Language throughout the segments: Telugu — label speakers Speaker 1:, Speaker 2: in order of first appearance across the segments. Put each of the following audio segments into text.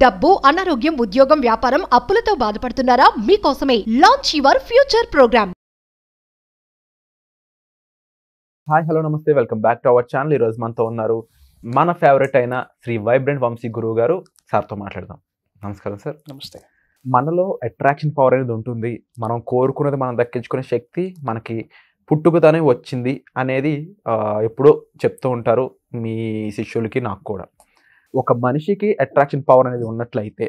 Speaker 1: డబ్బు, అనారోగ్యం, ఉద్యోగం, వ్యాపారం, అప్పులతో బాధపడుతున్నారా? మీకోసమే launch your future program.
Speaker 2: Hi hello నమస్తే, welcome back to our channel. ఈరోజు మనతో ఉన్నారు మన ఫేవరెట్ అయిన శ్రీ వైబ్రెంట్ వంశీ గురువు గారు. సార్తో మాట్లాడదాం. నమస్కారం సార్.
Speaker 3: నమస్తే.
Speaker 2: మనలో అట్రాక్షన్ పవర్ అనేది ఉంటుంది. మనం కోరుకున్నది మనం దక్కించుకునే శక్తి మనకి పుట్టుకతోనే వచ్చింది అనేది ఎప్పుడో చెప్తూ ఉంటారు మీ శిష్యులకి, నాకు కూడా. ఒక మనిషికి అట్రాక్షన్ పవర్ అనేది ఉన్నట్లయితే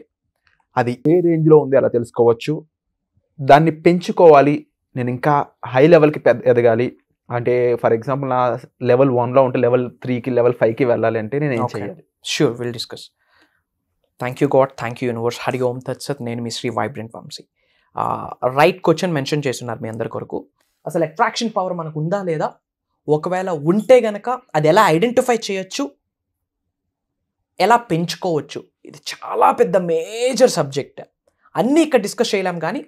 Speaker 2: అది ఏ రేంజ్లో ఉంది అలా తెలుసుకోవచ్చు. దాన్ని పెంచుకోవాలి, నేను ఇంకా హై లెవెల్కి ఎదగాలి అంటే, ఫర్ ఎగ్జాంపుల్ నా లెవెల్ 1లో ఉంటే లెవెల్ 3కి లెవెల్ 5కి వెళ్ళాలి అంటే నేను ఏం చేయాలి?
Speaker 3: Sure, will discuss. Thank you god, thank you universe. Hari Om తత్సత్. నేను మీ Shri vibrant Vamshi. Right question mention చేస్తున్నారు మీ అందరి కొరకు. అసలు అట్రాక్షన్ పవర్ మనకు ఉందా లేదా, ఒకవేళ ఉంటే గనక అది ఎలా ఐడెంటిఫై చేయొచ్చు, ఎలా పెంచుకోవచ్చు? ఇది చాలా పెద్ద మేజర్ సబ్జెక్ట్. అన్నీ ఇక్కడ డిస్కస్ చేయలేం, కానీ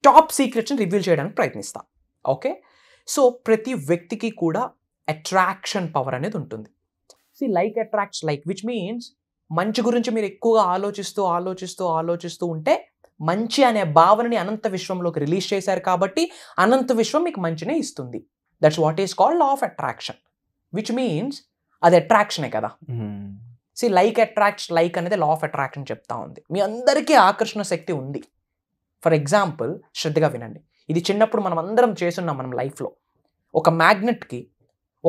Speaker 3: టాప్ సీక్రెట్స్ని రివీల్ చేయడానికి ప్రయత్నిస్తాం. ఓకే, సో ప్రతి వ్యక్తికి కూడా అట్రాక్షన్ పవర్ అనేది ఉంటుంది. Like attracts like, which means మంచి గురించి మీరు ఎక్కువగా ఆలోచిస్తూ ఉంటే మంచి అనే భావనని అనంత విశ్వంలోకి రిలీజ్ చేశారు కాబట్టి అనంత విశ్వం మీకు మంచినే ఇస్తుంది. That's what is called law of attraction, which means అది అట్రాక్షనే కదా. లైక్ అట్రాక్ట్స్ లైక్ అనేది లా ఆఫ్ అట్రాక్షన్ చెప్తా ఉంది. మీ అందరికీ ఆకర్షణ శక్తి ఉంది. ఫర్ ఎగ్జాంపుల్, శ్రద్ధగా వినండి. ఇది చిన్నప్పుడు మనం అందరం చేస్తున్నాం మన లైఫ్లో. ఒక మ్యాగ్నెట్కి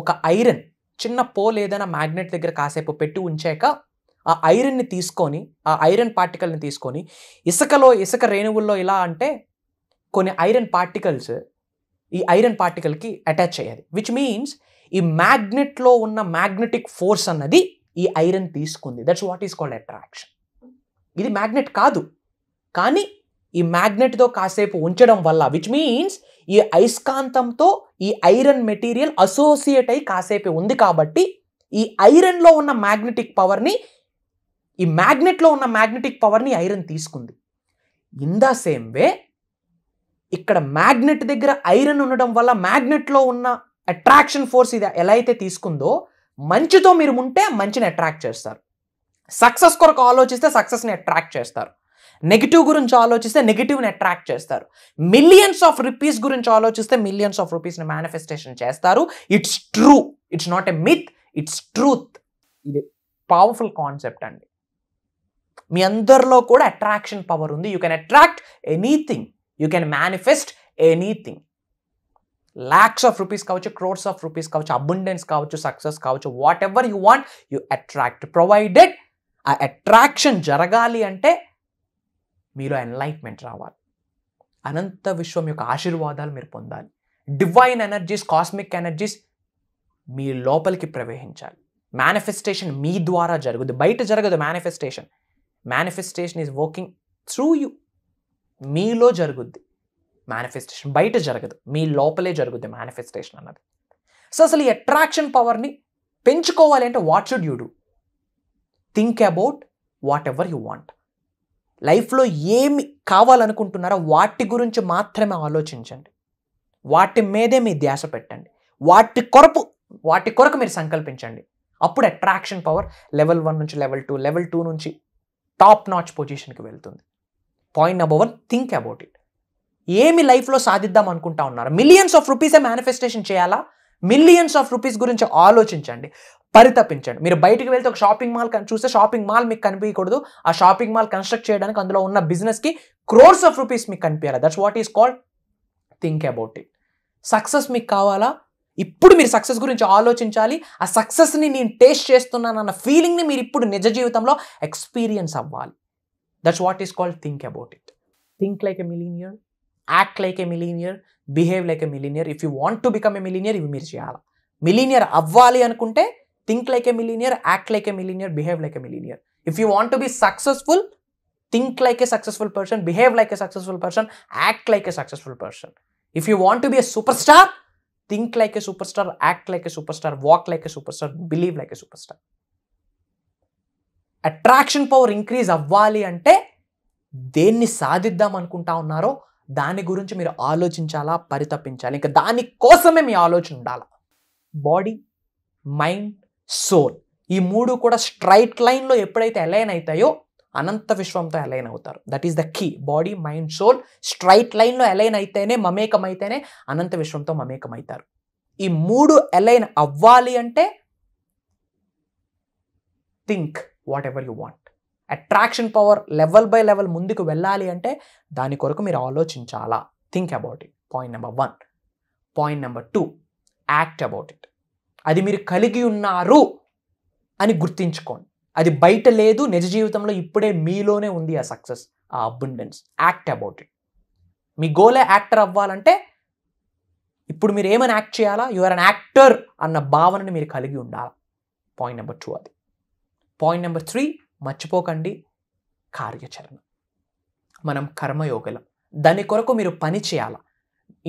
Speaker 3: ఒక ఐరన్, చిన్న పోల్ ఏదైనా మ్యాగ్నెట్ దగ్గర కాసేపు పెట్టి ఉంచాక ఆ ఐరన్ని తీసుకొని, ఆ ఐరన్ పార్టికల్ని తీసుకొని ఇసుక రేణువుల్లో ఇలా అంటే కొన్ని ఐరన్ పార్టికల్స్ ఈ ఐరన్ పార్టికల్కి అటాచ్ అయ్యేది. విచ్ మీన్స్ ఈ మ్యాగ్నెట్లో ఉన్న మ్యాగ్నెటిక్ ఫోర్స్ అన్నది ఈ ఐరన్ తీసుకుంది. That's what is called attraction. ఇది మ్యాగ్నెట్ కాదు, కానీ ఈ మ్యాగ్నెట్తో కాసేపు ఉంచడం వల్ల, విచ్ మీన్స్ ఈ అయస్కాంతంతో ఈ ఐరన్ మెటీరియల్ అసోసియేట్ అయి కాసేపు ఉంది కాబట్టి ఈ ఐరన్లో ఉన్న మ్యాగ్నెటిక్ పవర్ని, ఈ మ్యాగ్నెట్లో ఉన్న మ్యాగ్నెటిక్ పవర్ని ఐరన్ తీసుకుంది. ఇన్ ద సేమ్ వే ఇక్కడ మ్యాగ్నెట్ దగ్గర ఐరన్ ఉండడం వల్ల మ్యాగ్నెట్లో ఉన్న అట్రాక్షన్ ఫోర్స్ ఇది ఎలా అయితే తీసుకుందో, మంచితో మీరు ఉంటే మంచిని అట్రాక్ట్ చేస్తారు. సక్సెస్ కొరకు ఆలోచిస్తే సక్సెస్ని అట్రాక్ట్ చేస్తారు. నెగిటివ్ గురించి ఆలోచిస్తే నెగిటివ్ని అట్రాక్ట్ చేస్తారు. మిలియన్స్ ఆఫ్ రూపీస్ గురించి ఆలోచిస్తే మిలియన్స్ ఆఫ్ రూపీస్ని మేనిఫెస్టేషన్ చేస్తారు. It's true, it's not a myth, it's truth. ఇది పవర్ఫుల్ కాన్సెప్ట్ అండి. మీ అందరిలో కూడా అట్రాక్షన్ పవర్ ఉంది. You can attract anything, you can manifest anything. lakhs of rupees కావచ్చు, crores of rupees కావచ్చు, abundance కావచ్చు, సక్సెస్ కావచ్చు, what ever you want you attract. Provided ఆ అట్రాక్షన్ జరగాలి అంటే మీలో ఎన్లైట్మెంట్ రావాలి. అనంత విశ్వం యొక్క ఆశీర్వాదాలు మీరు పొందాలి. డివైన్ ఎనర్జీస్, కాస్మిక్ ఎనర్జీస్ మీ లోపలికి ప్రవేశించాలి. మేనిఫెస్టేషన్ మీ ద్వారా జరుగుద్ది, బయట జరగదు. Manifestation is working through you. మీలో జరుగుద్ది మేనిఫెస్టేషన్, బయట జరగదు, మీ లోపలే జరుగుద్ది మేనిఫెస్టేషన్ అన్నది. సో అసలు ఈ అట్రాక్షన్ పవర్ని పెంచుకోవాలి అంటే what should you do? Think about what ever you want. లైఫ్లో ఏమి కావాలనుకుంటున్నారో వాటి గురించి మాత్రమే ఆలోచించండి. వాటి మీదే మీ ధ్యాస పెట్టండి. వాటి కొరకు మీరు సంకల్పించండి. అప్పుడు అట్రాక్షన్ పవర్ లెవెల్ 1 నుంచి లెవెల్ 2, లెవెల్ 2 నుంచి టాప్ నాచ్ పొజిషన్కి వెళ్తుంది. Point number 1, think about it. ఏమి లైఫ్లో సాధిద్దాం అనుకుంటా ఉన్నారు? మిలియన్స్ ఆఫ్ రూపీసే మేనిఫెస్టేషన్ చేయాలా? మిలియన్స్ ఆఫ్ రూపీస్ గురించి ఆలోచించండి, పరితపించండి. మీరు బయటకు వెళ్తే ఒక షాపింగ్ మాల్ చూస్తే షాపింగ్ మాల్ మీకు కనిపించకూడదు. ఆ షాపింగ్ మాల్ కన్స్ట్రక్ట్ చేయడానికి అందులో ఉన్న బిజినెస్కి క్రోర్స్ ఆఫ్ రూపీస్ మీకు కనిపించాలి. That's what is called think about it. Success మీకు కావాలా? ఇప్పుడు మీరు సక్సెస్ గురించి ఆలోచించాలి. ఆ సక్సెస్ని నేను టేస్ట్ చేస్తున్నాను అన్న ఫీలింగ్ని మీరు ఇప్పుడు నిజ జీవితంలో ఎక్స్పీరియన్స్ అవ్వాలి. That's what is called think about it. Think like a millionaire, act like a millionaire, behave like a millionaire. If you want to become a millionaire, ఇవి మీరు చేయాలి. మిలీనియర్ అవ్వాలి అనుకుంటే think like a millionaire, act like a millionaire, behave like a millionaire. If you want to be successful, think like a successful person, behave like a successful person, act like a successful person. If you want to be a super star, think like a super star, act like a super star, walk like a super star, believe like a super star. Attraction power increase అవ్వాలి అంటే దేన్ని సాధిద్దాం అనుకుంటా ఉన్నారో దాని గురించి మీరు ఆలోచించాలా, పరితపించాలి. ఇంకా దానికోసమే మీ ఆలోచన ఉండాలి. బాడీ, మైండ్, సోల్, ఈ మూడు కూడా స్ట్రైట్ లైన్లో ఎప్పుడైతే అలైన్ అవుతాయో అనంత విశ్వంతో అలైన్ అవుతారు. That is the key. Body, mind, soul straight లైన్లో అలైన్ అయితేనే, మమేకం అయితేనే అనంత విశ్వంతో మమేకం అవుతారు. ఈ 3 అలైన్ అవ్వాలి అంటే think whatever you want. Attraction power level by level ముందుకు వెళ్ళాలి అంటే దాని కొరకు మీరు ఆలోచించాలా. Think about it. Point number 1. Point number 2, act about it. అది మీరు కలిగి ఉన్నారు అని గుర్తించుకోండి. అది బయట లేదు, నిజ జీవితంలో ఇప్పుడే మీలోనే ఉంది ఆ సక్సెస్, ఆ అబండెన్స్. Act about it. మీ గోలే యాక్టర్ అవ్వాలంటే ఇప్పుడు మీరు ఏమని యాక్ట్ చేయాలా? యు ఆర్ అన్ యాక్టర్ అన్న భావనని మీరు కలిగి ఉండాలి. పాయింట్ నెంబర్ 2 అది. పాయింట్ నెంబర్ 3, మర్చిపోకండి కార్యాచరణ. మనం కర్మయోగలం. దాని కొరకు మీరు పని చేయాలా.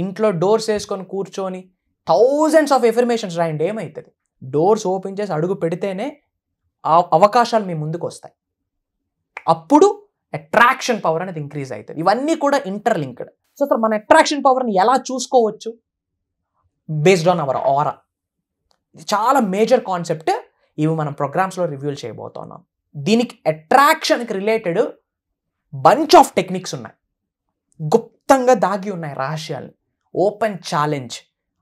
Speaker 3: ఇంట్లో డోర్స్ వేసుకొని కూర్చొని థౌజండ్స్ ఆఫ్ ఎఫర్మేషన్స్ రాయండి, ఏమవుతుంది? డోర్స్ ఓపెన్ చేసి అడుగు పెడితేనే ఆ అవకాశాలు మీ ముందుకు వస్తాయి. అప్పుడు అట్రాక్షన్ పవర్ అనేది ఇంక్రీజ్ అవుతుంది. ఇవన్నీ కూడా ఇంటర్లింక్డ్. సో అసలు మన అట్రాక్షన్ పవర్ని ఎలా చూసుకోవచ్చు? బేస్డ్ ఆన్ అవర్ ఆరా. ఇది చాలా మేజర్ కాన్సెప్ట్. ఇవి మనం ప్రోగ్రామ్స్లో రివ్యూల్ చేయబోతున్నాం. దీనికి అట్రాక్షన్కి రిలేటెడ్ బంచ్ ఆఫ్ టెక్నిక్స్ ఉన్నాయి, గుప్తంగా దాగి ఉన్నాయి రహస్యాలు. ఓపెన్ ఛాలెంజ్,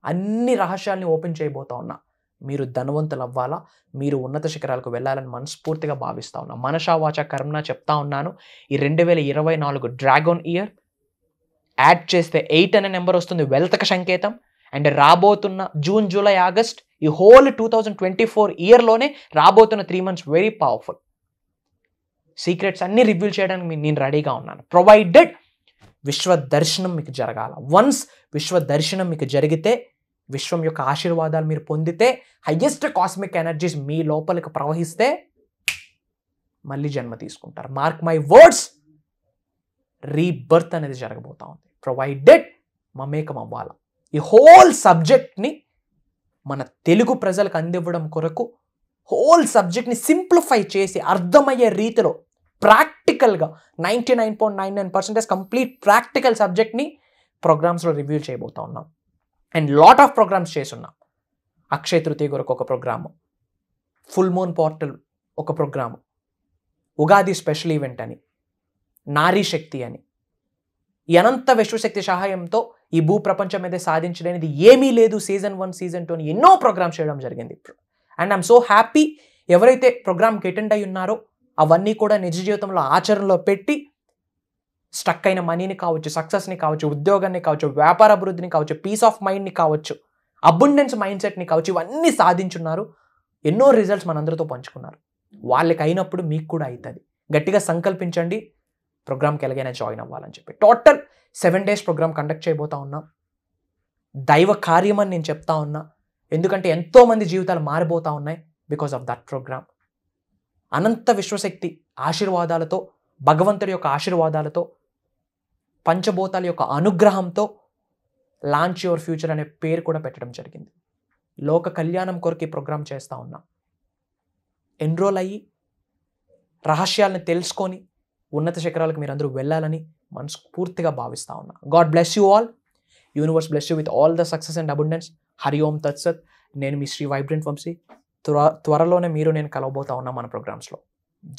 Speaker 3: అన్ని రహస్యాల్ని ఓపెన్ చేయబోతా ఉన్నా. మీరు ధనవంతులు అవ్వాలా, మీరు ఉన్నత శిఖరాలకు వెళ్ళాలని మనస్ఫూర్తిగా భావిస్తూ ఉన్నా. మనసా వాచా కర్మణ చెప్తా ఉన్నాను. ఈ 2024 డ్రాగన్ ఇయర్ యాడ్ చేస్తే 8 అనే నెంబర్ వస్తుంది, వెల్త్కి సంకేతం. అండ్ రాబోతున్న జూన్, జూలై, ఆగస్ట్, ఈ హోల్ 2024 ఇయర్లోనే రాబోతున్న 3 months వెరీ పవర్ఫుల్. సీక్రెట్స్ అన్ని రివీల్ చేయడానికి నేను రెడీగా ఉన్నాను, ప్రొవైడెడ్ విశ్వ దర్శనం మీకు జరగాల. వన్స్ విశ్వ దర్శనం మీకు జరిగితే, విశ్వం యొక్క ఆశీర్వాదాలు మీరు పొందితే, హయ్యెస్ట్ కాస్మిక్ ఎనర్జీస్ మీ లోపలికి ప్రవహిస్తే మళ్ళీ జన్మ తీసుకుంటారు. మార్క్ మై వర్డ్స్, రీబర్త్ అనేది జరగబోతా ఉంది. ప్రొవైడెడ్ మమేకం అవ్వాల. ఈ హోల్ సబ్జెక్ట్ని మన తెలుగు ప్రజలకు అందివ్వడం కొరకు హోల్ సబ్జెక్ట్ని సింప్లిఫై చేసి అర్థమయ్యే రీతిలో ప్రాక్టికల్గా 99.99% కంప్లీట్ ప్రాక్టికల్ సబ్జెక్ట్ని ప్రోగ్రామ్స్లో రివ్యూ చేయబోతా ఉన్నాం. అండ్ లాట్ ఆఫ్ ప్రోగ్రామ్స్ చేస్తున్నాం. అక్షయ తృతీయ కొరకు ఒక ప్రోగ్రాము, ఫుల్ మూన్ పోర్టల్ ఒక ప్రోగ్రాము, ఉగాది స్పెషల్ ఈవెంట్ అని, నారీ శక్తి అని, ఈ అనంత విశ్వశక్తి సహాయంతో ఈ భూ ప్రపంచం మీద సాధించడానికి ఏమీ లేదు సీజన్ 1, సీజన్ 2 అని ఎన్నో ప్రోగ్రామ్స్ చేయడం జరిగింది. అండ్ ఐఎమ్ సో హ్యాపీ, ఎవరైతే ప్రోగ్రామ్కి అటెండ్ అయి ఉన్నారో అవన్నీ కూడా నిజ జీవితంలో ఆచరణలో పెట్టి స్టక్ అయిన మనీని కావచ్చు, సక్సెస్ని కావచ్చు, ఉద్యోగాన్ని కావచ్చు, వ్యాపార అభివృద్ధిని కావచ్చు, పీస్ ఆఫ్ మైండ్ని కావచ్చు, అబండెన్స్ మైండ్ సెట్ని కావచ్చు, ఇవన్నీ సాధించున్నారు. ఎన్నో రిజల్ట్స్ మనందరితో పంచుకున్నారు. వాళ్ళకి అయినప్పుడు మీకు కూడా అవుతుంది. గట్టిగా సంకల్పించండి ప్రోగ్రామ్కి ఎలాగైనా జాయిన్ అవ్వాలని చెప్పి. టోటల్ 7 days ప్రోగ్రామ్ కండక్ట్ చేయబోతా ఉన్నా. దైవ కార్యం అని నేను చెప్తా ఉన్నా, ఎందుకంటే ఎంతోమంది జీవితాలు మారిపోతూ ఉన్నాయి బికాస్ ఆఫ్ దట్ ప్రోగ్రామ్. అనంత విశ్వశక్తి ఆశీర్వాదాలతో, భగవంతుడి యొక్క ఆశీర్వాదాలతో, పంచభూతాల యొక్క అనుగ్రహంతో లాంచ్ యువర్ ఫ్యూచర్ అనే పేరు కూడా పెట్టడం జరిగింది. లోక కళ్యాణం కొరకు ఈ ప్రోగ్రామ్ చేస్తూ ఉన్నా. ఎన్రోల్ అయ్యి రహస్యాలను తెలుసుకొని ఉన్నత శిఖరాలకు మీరు అందరూ వెళ్ళాలని మనస్ఫూర్తిగా భావిస్తూ ఉన్నా. God bless you all. Universe bless you with all the success and abundance. Hari Om తత్సత్. నేను మీ శ్రీ వైబ్రెంట్ వంశీ. త్వరలోనే మీరు నేను కలవబోతా ఉన్నా మన ప్రోగ్రామ్స్లో.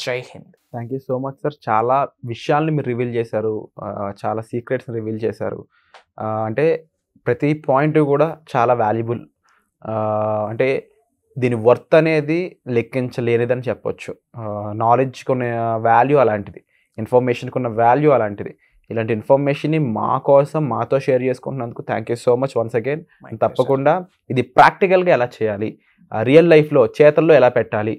Speaker 3: జై Hind.
Speaker 2: Thank you so much sir. చాలా విషయాల్ని మీరు రివీల్ చేశారు, చాలా సీక్రెట్స్ని రివీల్ చేశారు. అంటే ప్రతి పాయింట్ కూడా చాలా వాల్యుబుల్. అంటే దీని వర్త్ అనేది లెక్కించలేనిదని చెప్పొచ్చు. నాలెడ్జ్కి ఉన్న వాల్యూ అలాంటిది, ఇన్ఫర్మేషన్కి ఉన్న వాల్యూ అలాంటిది. ఇలాంటి ఇన్ఫర్మేషన్ని మా కోసం మాతో షేర్ చేసుకుంటున్నందుకు thank you so much once again. తప్పకుండా ఇది ప్రాక్టికల్గా ఎలా చేయాలి, రియల్ లైఫ్లో చేతల్లో ఎలా పెట్టాలి,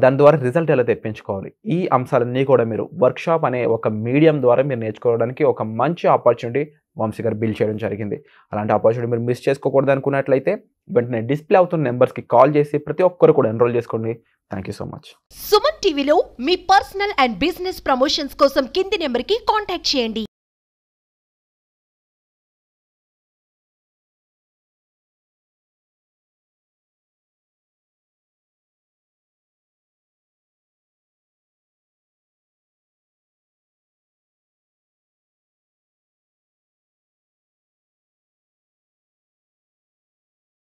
Speaker 2: దాని ద్వారా రిజల్ట్ ఎలా తెప్పించుకోవాలి, ఈ అంశాలన్నీ కూడా మీరు వర్క్షాప్ అనే ఒక మీడియం ద్వారా మీరు నేర్చుకోవడానికి ఒక మంచి ఆపర్చునిటీ వంశీ గారు బిల్డ్ చేయడం జరిగింది. అలాంటి ఆపర్చునిటీ మీరు మిస్ చేసుకోకూడదు అనుకున్నట్లయితే వెంటనే డిస్ప్లే అవుతున్న నెంబర్స్కి కాల్ చేసి ప్రతి ఒక్కరు కూడా ఎన్రోల్ చేసుకోండి. Thank you so much.
Speaker 1: Suman టీవీలో మీ పర్సనల్ అండ్ బిజినెస్ ప్రమోషన్స్ కోసం కింది నెంబర్కి కాంటాక్ట్ చేయండి.